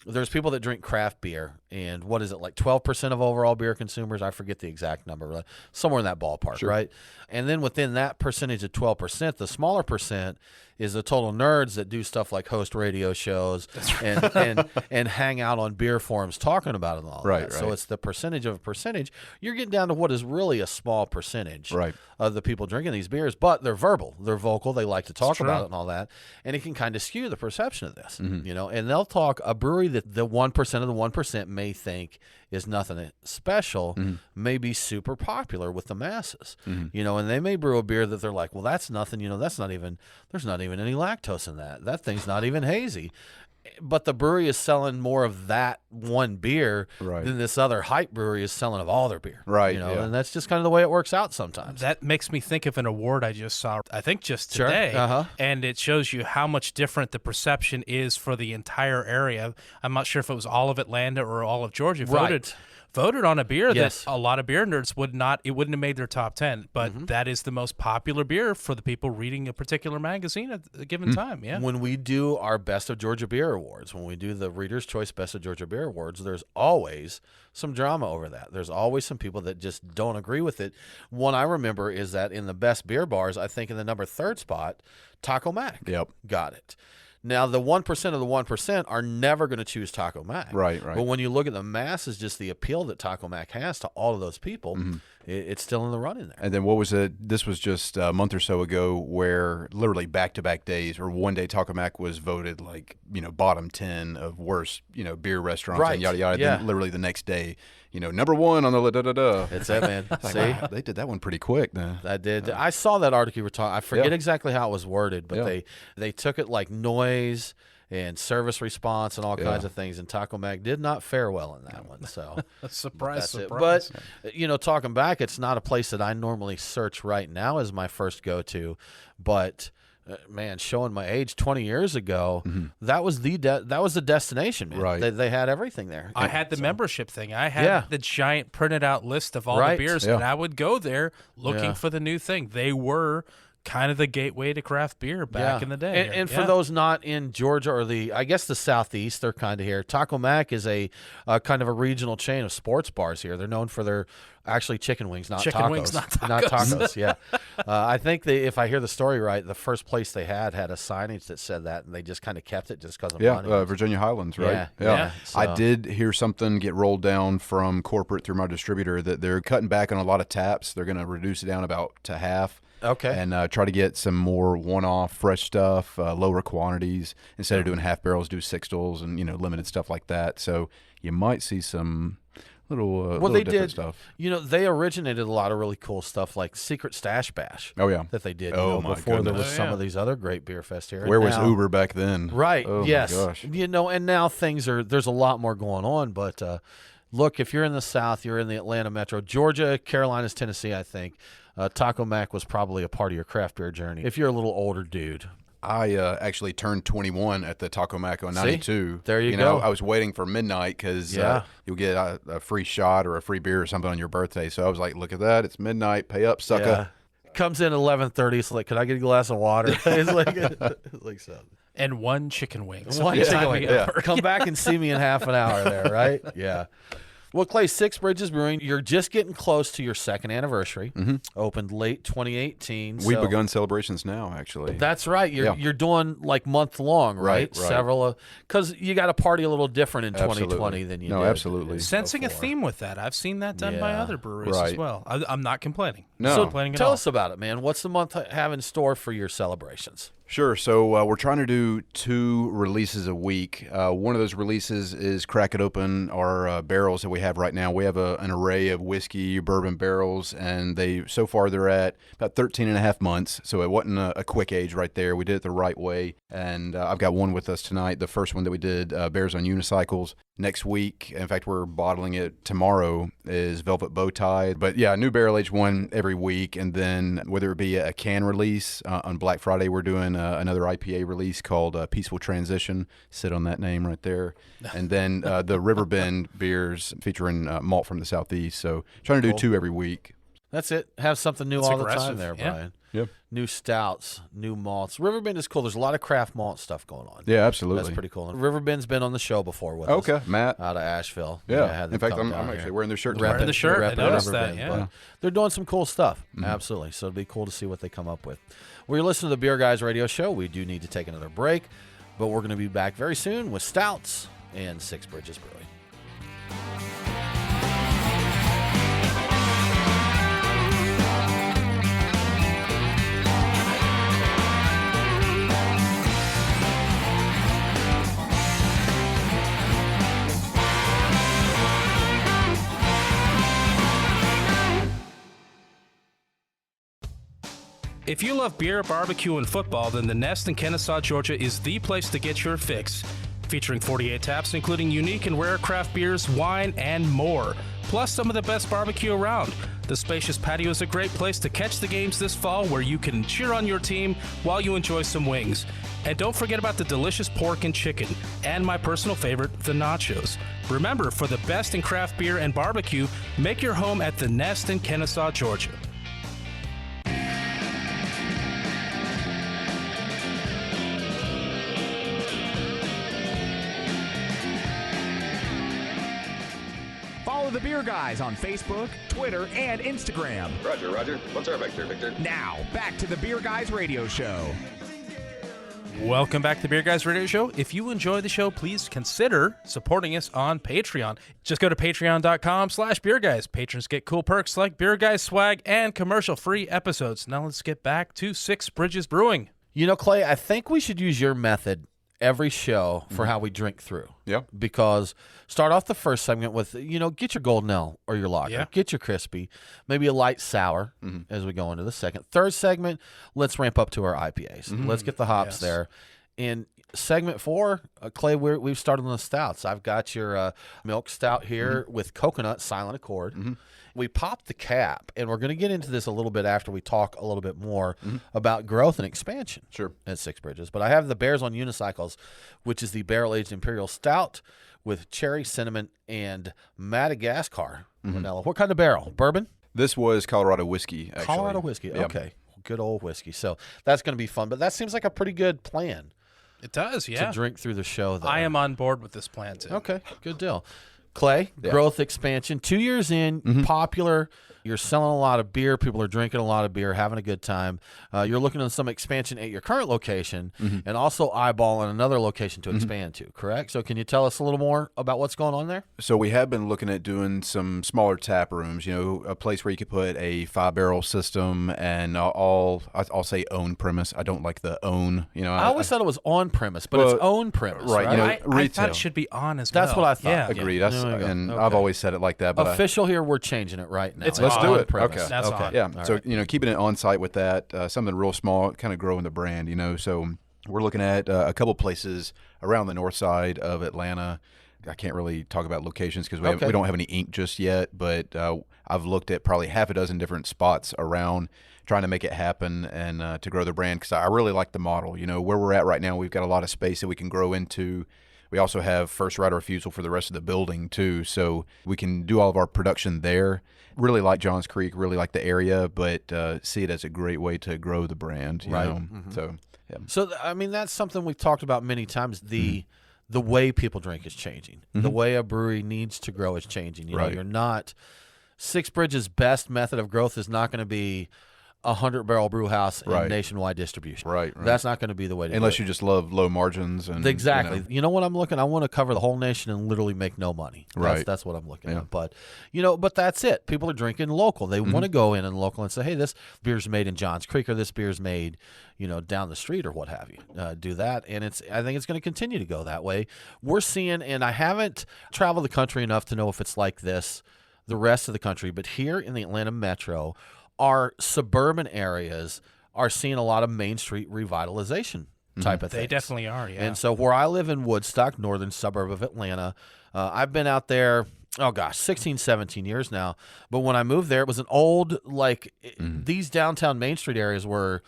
Speaker 5: There's people that drink craft beer, and what is it, like 12% of overall beer consumers? I forget the exact number, somewhere in that ballpark, right? And then within that percentage of 12%, the smaller percent is the total nerds that do stuff like host radio shows and hang out on beer forums talking about it and all that. So it's the percentage of a percentage. You're getting down to what is really a small percentage of the people drinking these beers, but they're verbal. They're vocal. They like to talk about it and all that. And it can kind of skew the perception of this, and they'll talk a brewery that the 1% of the 1% may think is nothing special, may be super popular with the masses, and they may brew a beer that they're like, well, that's nothing, there's not even any lactose in that. That thing's not even hazy. But the brewery is selling more of that one beer than this other hype brewery is selling of all their beer. And that's just kind of the way it works out sometimes.
Speaker 1: That makes me think of an award I just saw, I think just today, and it shows you how much different the perception is for the entire area. I'm not sure if it was all of Atlanta or all of Georgia voted on a beer that a lot of beer nerds wouldn't have made their top 10, but that is the most popular beer for the people reading a particular magazine at a given time.
Speaker 5: When we do our Best of Georgia Beer Awards, when we do the Reader's Choice Best of Georgia Beer Awards, there's always some drama over that. There's always some people that just don't agree with it. One I remember is that in the best beer bars, I think in the number 3rd spot, Taco Mac got it. Now, the 1% of the 1% are never going to choose Taco Mac.
Speaker 6: Right.
Speaker 5: But when you look at the masses, just the appeal that Taco Mac has to all of those people, it's still in the running there.
Speaker 6: And then what was it? This was just a month or so ago where literally back-to-back days or one day Taco Mac was voted like, bottom 10 of worst, beer restaurants and yada, yada. Then literally the next day, number 1 on the da-da-da.
Speaker 5: It's that, man. See?
Speaker 6: Wow, they did that one pretty quick.
Speaker 5: I did. I saw that article you were talking. I forget exactly how it was worded, but they took it like noise and service response and all kinds of things, and Taco Mac did not fare well in that one. So
Speaker 1: surprise.
Speaker 5: But talking back, it's not a place that I normally search right now as my first go-to, but man, showing my age, 20 years ago, that was the destination, man.
Speaker 6: Right.
Speaker 5: They had everything there.
Speaker 1: I had the membership thing. I had the giant printed out list of all the beers, and I would go there looking for the new thing. They were kind of the gateway to craft beer back in the day.
Speaker 5: And for those not in Georgia or I guess the Southeast, they're kind of here. Taco Mac is a kind of a regional chain of sports bars here. They're known for their actually chicken wings, not tacos.
Speaker 1: Not tacos.
Speaker 5: Yeah. I think if I hear the story right, the first place they had a signage that said that, and they just kind of kept it just because of money.
Speaker 6: Virginia Highlands, right?
Speaker 5: Yeah. So.
Speaker 6: I did hear something get rolled down from corporate through my distributor that they're cutting back on a lot of taps. They're going to reduce it down about to half.
Speaker 5: Okay.
Speaker 6: And try to get some more one-off fresh stuff, lower quantities. Instead of doing half barrels, do sixtils and limited stuff like that. So you might see some little different stuff.
Speaker 5: They originated a lot of really cool stuff like Secret Stash Bash.
Speaker 6: Oh yeah,
Speaker 5: that they did.
Speaker 6: My
Speaker 5: before
Speaker 6: goodness.
Speaker 5: there was some of these other great beer fests here.
Speaker 6: Where was Uber back then?
Speaker 5: Right.
Speaker 6: Oh
Speaker 5: yes.
Speaker 6: my gosh.
Speaker 5: And now there's a lot more going on. But look, if you're in the South, you're in the Atlanta metro, Georgia, Carolinas, Tennessee, I think Taco Mac was probably a part of your craft beer journey. If you're a little older dude.
Speaker 6: I actually turned 21 at the Taco Mac on 92.
Speaker 5: There you go.
Speaker 6: I was waiting for midnight because you'll get a free shot or a free beer or something on your birthday. So I was like, look at that. It's midnight. Pay up, sucker.
Speaker 5: Yeah. Comes in 11:30. It's like, can I get a glass of water? It's like so.
Speaker 1: And one chicken wing.
Speaker 5: One chicken wing. Come back and see me in half an hour there, right? Yeah. Well, Clay, Six Bridges Brewing, you're just getting close to your second anniversary. Opened late 2018.
Speaker 6: We've begun celebrations now, actually.
Speaker 5: That's right. You're doing like month long, right? Several, because you got to party a little different in 2020 than you did.
Speaker 6: Absolutely.
Speaker 1: Sensing a theme with that. I've seen that done by other breweries as well. I'm not complaining.
Speaker 6: No.
Speaker 5: So
Speaker 1: complaining
Speaker 5: tell
Speaker 1: at all.
Speaker 5: us about it, man. What's the month have in store for your celebrations?
Speaker 6: Sure. So we're trying to do 2 releases a week. One of those releases is Crack It Open, our barrels that we have right now. We have an array of whiskey, bourbon barrels, and so far they're at about 13 and a half months. So it wasn't a quick age right there. We did it the right way. And I've got one with us tonight. The first one that we did, Bears on Unicycles. Next week, in fact, we're bottling it tomorrow, is Velvet Bowtie. But yeah, a new barrel-aged one every week. And then whether it be a can release, on Black Friday, we're doing another IPA release called Peaceful Transition. Sit on that name right there. And then the Riverbend beers featuring malt from the Southeast. So trying to do 2 every week.
Speaker 5: That's it. Have something new all the time there,
Speaker 1: yeah.
Speaker 5: Brian.
Speaker 6: Yep.
Speaker 5: New stouts, new malts. Riverbend is cool. There's a lot of craft malt stuff going on.
Speaker 6: Yeah, absolutely.
Speaker 5: That's pretty cool. And Riverbend's been on the show before with us.
Speaker 6: Okay, Matt.
Speaker 5: Out of Asheville.
Speaker 6: Yeah. In fact, I'm actually wearing their shirt.
Speaker 1: Wearing the shirt. I noticed that, yeah.
Speaker 5: They're doing some cool stuff. Absolutely. So it'd be cool to see what they come up with. We're listening to the Beer Guys Radio Show. We do need to take another break, but we're going to be back very soon with stouts and Six Bridges Brewing.
Speaker 1: If you love beer, barbecue, and football, then the Nest in Kennesaw, Georgia is the place to get your fix. Featuring 48 taps, including unique and rare craft beers, wine, and more. Plus some of the best barbecue around. The spacious patio is a great place to catch the games this fall where you can cheer on your team while you enjoy some wings. And don't forget about the delicious pork and chicken, and my personal favorite, the nachos. Remember, for the best in craft beer and barbecue, make your home at the Nest in Kennesaw, Georgia.
Speaker 2: Follow the Beer Guys on Facebook, Twitter, and Instagram.
Speaker 3: Roger, Roger. What's our vector, Victor?
Speaker 2: Now, back to the Beer Guys Radio Show.
Speaker 1: Welcome back to the Beer Guys Radio Show. If you enjoy the show, please consider supporting us on Patreon. Just go to patreon.com/beerguys. Patrons get cool perks like Beer Guys swag and commercial-free episodes. Now let's get back to Six Bridges Brewing.
Speaker 5: Clay, I think we should use your method every show for how we drink through.
Speaker 6: Yeah.
Speaker 5: Because start off the first segment with, get your Golden Ale or your Lager.
Speaker 1: Yeah.
Speaker 5: Get your Crispy. Maybe a light sour as we go into the second. Third segment, let's ramp up to our IPAs. Let's get the hops there. In segment 4, Clay, we've started on the stouts. I've got your milk stout here with coconut silent accord. We popped the cap, and we're going to get into this a little bit after we talk a little bit more about growth and expansion at Six Bridges. But I have the Bears on Unicycles, which is the barrel-aged Imperial Stout with cherry, cinnamon, and Madagascar vanilla. What kind of barrel? Bourbon?
Speaker 6: This was Colorado whiskey, actually.
Speaker 5: Colorado whiskey. Yep. Okay. Good old whiskey. So that's going to be fun. But that seems like a pretty good plan.
Speaker 1: It does, yeah.
Speaker 5: To drink through the show, though.
Speaker 1: I am on board with this plan, too.
Speaker 5: Okay. Good deal. Clay, growth expansion. 2 years in, popular. You're selling a lot of beer. People are drinking a lot of beer, having a good time. You're looking at some expansion at your current location and also eyeballing another location to expand to, correct? So can you tell us a little more about what's going on there?
Speaker 6: So we have been looking at doing some smaller tap rooms, a place where you could put a 5-barrel system and I'll say own premise. I don't like the own,
Speaker 5: I always thought it was on premise, but it's own premise, right?
Speaker 1: I thought it should be on as well.
Speaker 5: That's what I thought.
Speaker 1: Yeah.
Speaker 6: Agreed. I've always said it like that. But
Speaker 5: official here, we're changing it right now.
Speaker 6: Let's do it.
Speaker 5: Premise.
Speaker 6: Okay.
Speaker 1: That's on.
Speaker 6: Yeah.
Speaker 5: All
Speaker 6: So,
Speaker 5: right.
Speaker 6: Keeping it on site with that, something real small, kind of growing the brand, So we're looking at a couple places around the north side of Atlanta. I can't really talk about locations because we don't have any ink just yet, but I've looked at probably half a dozen different spots around trying to make it happen and to grow the brand because I really like the model. Where we're at right now, we've got a lot of space that we can grow into. We also have first right of refusal for the rest of the building too, so we can do all of our production there. Really like Johns Creek, really like the area, but see it as a great way to grow the brand. You know? So, yeah.
Speaker 5: So I mean, that's something we've talked about many times. The way people drink is changing. The way a brewery needs to grow is changing. You're not Six Bridges' best method of growth is not going to be 100-barrel brew house and nationwide distribution.
Speaker 6: Right.
Speaker 5: That's not going to be the way to do it.
Speaker 6: Unless you just love low margins. And
Speaker 5: exactly. You know what I'm looking? I want to cover the whole nation and literally make no money. That's what I'm looking at. But but that's it. People are drinking local. They want to go in and local and say, hey, this beer's made in Johns Creek or this beer's made, down the street or what have you. Do that. And I think it's going to continue to go that way. We're seeing, and I haven't traveled the country enough to know if it's like this the rest of the country, but here in the Atlanta metro, our suburban areas are seeing a lot of Main Street revitalization type of things.
Speaker 1: They definitely are, yeah.
Speaker 5: And so where I live in Woodstock, northern suburb of Atlanta, I've been out there, 16, 17 years now. But when I moved there, it was an old, these downtown Main Street areas were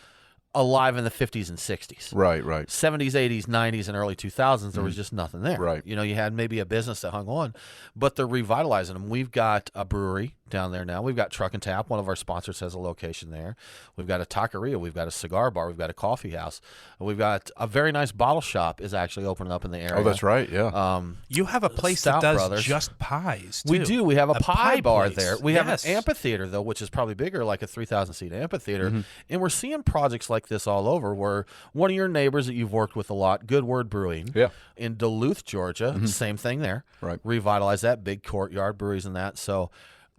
Speaker 5: alive in the 50s and 60s.
Speaker 6: Right.
Speaker 5: 70s, 80s, 90s, and early 2000s, there was just nothing there.
Speaker 6: Right.
Speaker 5: You had maybe a business that hung on, but they're revitalizing them. We've got a brewery down there now. We've got Truck and Tap. One of our sponsors has a location there. We've got a taqueria. We've got a cigar bar. We've got a coffee house. We've got a very nice bottle shop is actually opening up in the area.
Speaker 6: Oh, that's right, yeah.
Speaker 1: You have a place
Speaker 5: Stout
Speaker 1: that does
Speaker 5: Brothers.
Speaker 1: just pies, too.
Speaker 5: We do. We have a pie bar
Speaker 1: place.
Speaker 5: there. We have
Speaker 1: Yes.
Speaker 5: an amphitheater, though, which is probably bigger, like a 3,000-seat amphitheater. And we're seeing projects like this all over where one of your neighbors that you've worked with a lot, Good Word Brewing, in Duluth, Georgia, same thing there.
Speaker 6: Right.
Speaker 5: Revitalize that, big courtyard breweries and that. So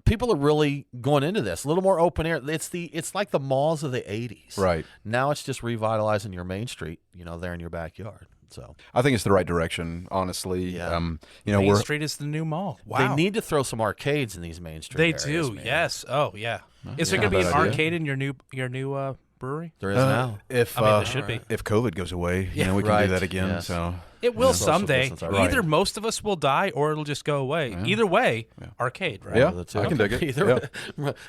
Speaker 5: people are really going into this. A little more open air. It's like the malls of the 80s.
Speaker 6: Right.
Speaker 5: Now it's just revitalizing your Main Street, there in your backyard. So
Speaker 6: I think it's the right direction, honestly.
Speaker 5: Yeah.
Speaker 1: Main Street is the new mall. Wow.
Speaker 5: They need to throw some arcades in these Main Street
Speaker 1: They
Speaker 5: areas,
Speaker 1: do,
Speaker 5: man.
Speaker 1: yes. Oh, yeah. Is there
Speaker 6: yeah.
Speaker 1: going to be an
Speaker 6: Bad idea.
Speaker 1: arcade in your new brewery?
Speaker 5: There is now.
Speaker 6: If
Speaker 1: there should be.
Speaker 6: If COVID goes away, we can
Speaker 5: Right.
Speaker 6: do that again.
Speaker 5: Yes.
Speaker 6: So
Speaker 1: It will
Speaker 5: Social
Speaker 1: someday.
Speaker 5: distance, right.
Speaker 1: Either most of us will die or it'll just go away. Either way, arcade, right?
Speaker 6: yeah,
Speaker 5: the two.
Speaker 6: I can dig it.
Speaker 5: Either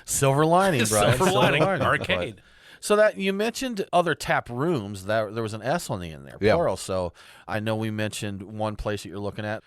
Speaker 5: silver lining, Brian.
Speaker 1: Silver lining, arcade.
Speaker 5: So that you mentioned other tap rooms. That there was an S on the end there,
Speaker 6: Yeah.
Speaker 5: plural. So I know we mentioned one place that you're looking at.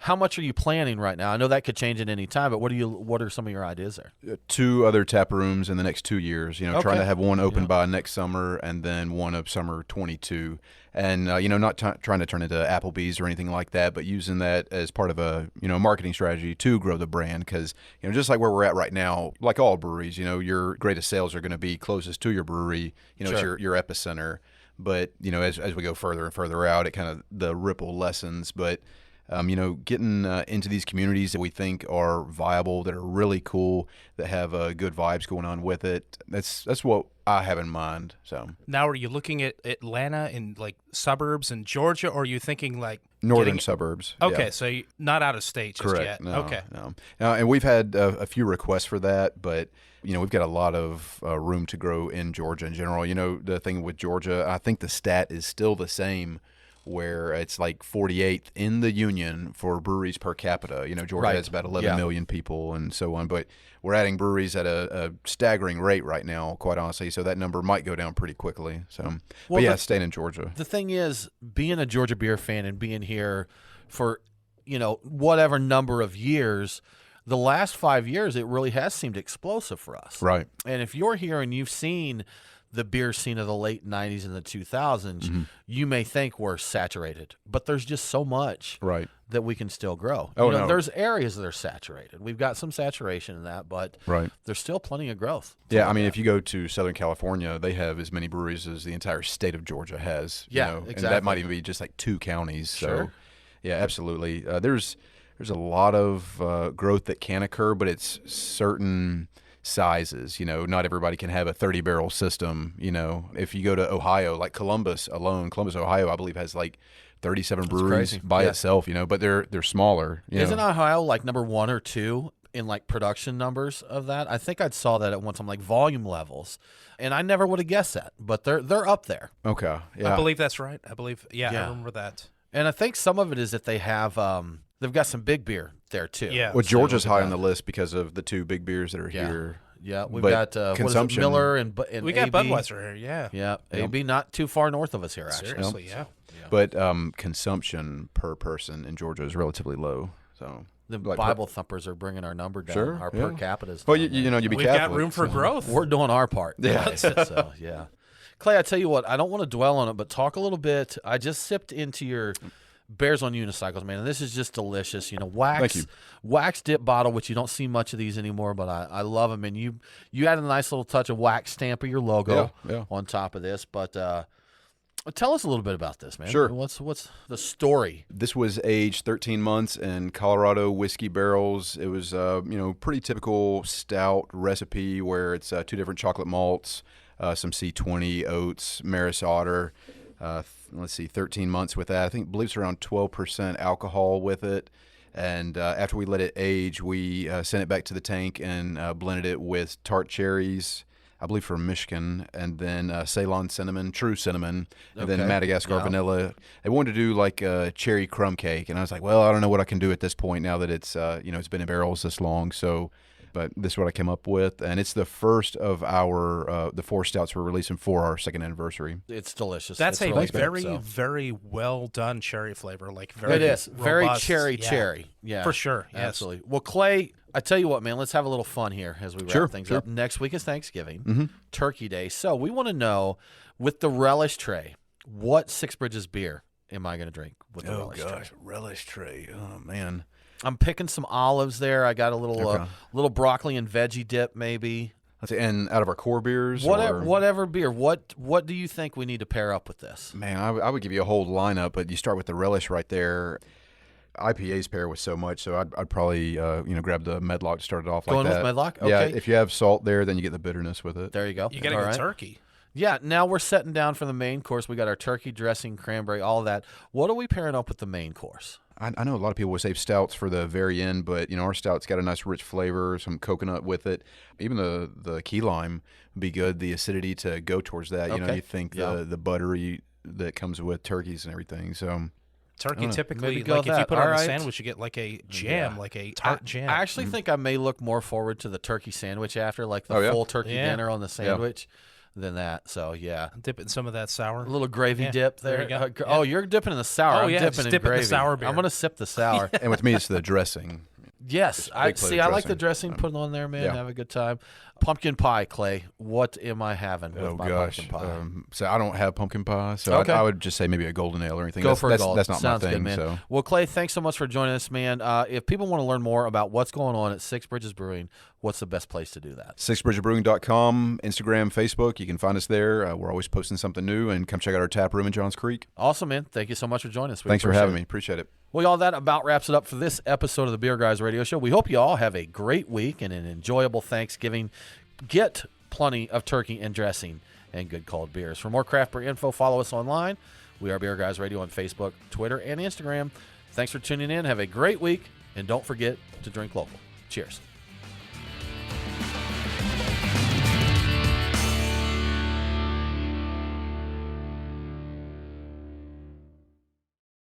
Speaker 5: How much are you planning right now? I know that could change at any time, but what are some of your ideas there?
Speaker 6: 2 other tap rooms in the next 2 years. Trying
Speaker 5: Okay.
Speaker 6: to have one open by next summer and then one of summer 22. And not trying to turn into Applebee's or anything like that, but using that as part of a marketing strategy to grow the brand. Because just like where we're at right now, like all breweries, your greatest sales are going to be closest to your brewery. It's your epicenter. But as we go further and further out, it kind of the ripple lessens. But getting into these communities that we think are viable, that are really cool, that have good vibes going on with it. That's what I have in mind. So
Speaker 1: Now, are you looking at Atlanta in suburbs in Georgia, or are you thinking
Speaker 6: northern suburbs?
Speaker 1: Okay,
Speaker 6: yeah.
Speaker 1: so not out of state just
Speaker 6: Correct.
Speaker 1: yet.
Speaker 6: No,
Speaker 1: Okay.
Speaker 6: no. And we've had a few requests for that, but we've got a lot of room to grow in Georgia in general. The thing with Georgia, I think the stat is still the same, where it's 48th in the union for breweries per capita. Georgia has about 11 million people and so on, but we're adding breweries at a staggering rate right now, quite honestly, so that number might go down pretty quickly. So, staying in Georgia.
Speaker 5: The thing is, being a Georgia beer fan and being here for, whatever number of years, the last 5 years, it really has seemed explosive for us.
Speaker 6: Right.
Speaker 5: And if you're here and you've seen the beer scene of the late 90s and the 2000s, you may think we're saturated, but there's just so much that we can still grow. There's areas that are saturated. We've got some saturation in that, but there's still plenty of growth.
Speaker 6: Yeah, I mean, if you go to Southern California, they have as many breweries as the entire state of Georgia has.
Speaker 5: Exactly.
Speaker 6: And that might even be just like 2 counties.
Speaker 5: Sure.
Speaker 6: So, yeah, absolutely. There's a lot of growth that can occur, but it's certain sizes. Not everybody can have a 30-barrel system. If you go to Ohio, like Columbus, Ohio, I believe has like 37 breweries by itself. But they're smaller.
Speaker 5: Isn't Ohio like number 1 or 2 in like production numbers of that? I think I saw that at one time, like volume levels, and I never would have guessed that, but they're up there.
Speaker 6: Okay, yeah,
Speaker 1: I believe that's right. I remember that.
Speaker 5: And I think some of it is that they have they've got some big beer there too.
Speaker 1: Yeah.
Speaker 6: Well, Georgia's high on the list because of the 2 big beers that are here.
Speaker 5: Yeah, we've got
Speaker 6: consumption.
Speaker 5: What is it, Miller and
Speaker 1: we got
Speaker 5: AB.
Speaker 1: Budweiser here. Yeah.
Speaker 5: Yeah, AB not too far north of us here, actually.
Speaker 1: Seriously, yeah.
Speaker 6: But consumption per person in Georgia is relatively low. So
Speaker 5: the Bible thumpers are bringing our number down.
Speaker 6: Sure,
Speaker 5: our per capitas.
Speaker 6: Well, you'd be
Speaker 1: We've
Speaker 6: Catholic,
Speaker 1: got room for growth.
Speaker 5: We're doing our part.
Speaker 6: Yeah.
Speaker 5: So, yeah. Clay, I tell you what, I don't want to dwell on it, but talk a little bit. I just sipped into your Bears on Unicycles, man, and this is just delicious. Wax dip bottle, which you don't see much of these anymore, but I love them. And you added a nice little touch of wax stamp of your logo on top of this. But tell us a little bit about this, man.
Speaker 6: Sure.
Speaker 5: What's the story?
Speaker 6: This was aged 13 months in Colorado whiskey barrels. It was pretty typical stout recipe where it's 2 different chocolate malts, some C20 oats, Maris Otter. 13 months with that. I believe it's around 12% alcohol with it. And after we let it age, we sent it back to the tank and blended it with tart cherries, I believe from Michigan, and then Ceylon cinnamon, true cinnamon, and then Madagascar vanilla. They wanted to do like a cherry crumb cake, and I was like, well, I don't know what I can do at this point now that it's it's been in barrels this long. So, but this is what I came up with, and it's the first of our the 4 stouts we're releasing for our 2nd anniversary.
Speaker 5: It's delicious.
Speaker 1: That's
Speaker 5: it's
Speaker 1: a
Speaker 5: really
Speaker 1: very well done cherry flavor. Like
Speaker 5: it is
Speaker 1: robust.
Speaker 5: very cherry. Yeah,
Speaker 1: for sure. Yes.
Speaker 5: Absolutely. Well, Clay, I tell you what, man, let's have a little fun here as we wrap things up. Next week is Thanksgiving, Turkey Day. So we want to know, with the relish tray, what Six Bridges beer am I going to drink with the relish tray?
Speaker 6: Relish tray. Oh man.
Speaker 5: I'm picking some olives there. I got a little broccoli and veggie dip, maybe.
Speaker 6: Let's see, and out of our core beers,
Speaker 5: whatever beer. What do you think we need to pair up with this?
Speaker 6: Man, I would give you a whole lineup, but you start with the relish right there. IPAs pair with so much, so I'd probably grab the Medlock to start it off like that.
Speaker 5: Going with Medlock? Okay.
Speaker 6: Yeah, if you have salt there, then you get the bitterness with it.
Speaker 5: There you go.
Speaker 1: You got to go turkey.
Speaker 5: Yeah, now we're setting down for the main course. We got our turkey dressing, cranberry, all of that. What are we pairing up with the main course?
Speaker 6: I know a lot of people would save stouts for the very end, but our stout's got a nice rich flavor, some coconut with it. Even the key lime would be good. The acidity to go towards that. You think the buttery that comes with turkeys and everything. So
Speaker 1: turkey typically, like if you put it on a sandwich, you get like a jam, like a tart jam.
Speaker 5: I actually think I may look more forward to the turkey sandwich after, like the full turkey dinner on the sandwich. Than that, so yeah.
Speaker 1: Dip in some of that sour.
Speaker 5: A little gravy dip there.
Speaker 1: There you go.
Speaker 5: Oh, you're dipping in the sour. I'm dipping in gravy.
Speaker 1: The sour beer.
Speaker 5: I'm going to sip the sour.
Speaker 6: And with me, it's the dressing.
Speaker 5: Yes, I like the dressing. Put it on there, man. Have a good time. Pumpkin pie, Clay. What am I having with my pumpkin pie?
Speaker 6: So I don't have pumpkin pie, so I would just say maybe a golden ale or anything.
Speaker 5: Go for a gold.
Speaker 6: That's not
Speaker 5: Sounds
Speaker 6: my thing.
Speaker 5: Good, man.
Speaker 6: So.
Speaker 5: Well, Clay, thanks so much for joining us, man. If people want to learn more about what's going on at Six Bridges Brewing, what's the best place to do that?
Speaker 6: SixBridgesBrewing.com, Instagram, Facebook. You can find us there. We're always posting something new, and come check out our tap room in Johns Creek.
Speaker 5: Awesome, man. Thank you so much for joining us.
Speaker 6: Thanks for having me. Appreciate it.
Speaker 5: Well, y'all, that about wraps it up for this episode of the Beer Guys Radio Show. We hope you all have a great week and an enjoyable Thanksgiving. Get plenty of turkey and dressing and good cold beers. For more craft beer info, follow us online. We are Beer Guys Radio on Facebook, Twitter, and Instagram. Thanks for tuning in. Have a great week, and don't forget to drink local. Cheers.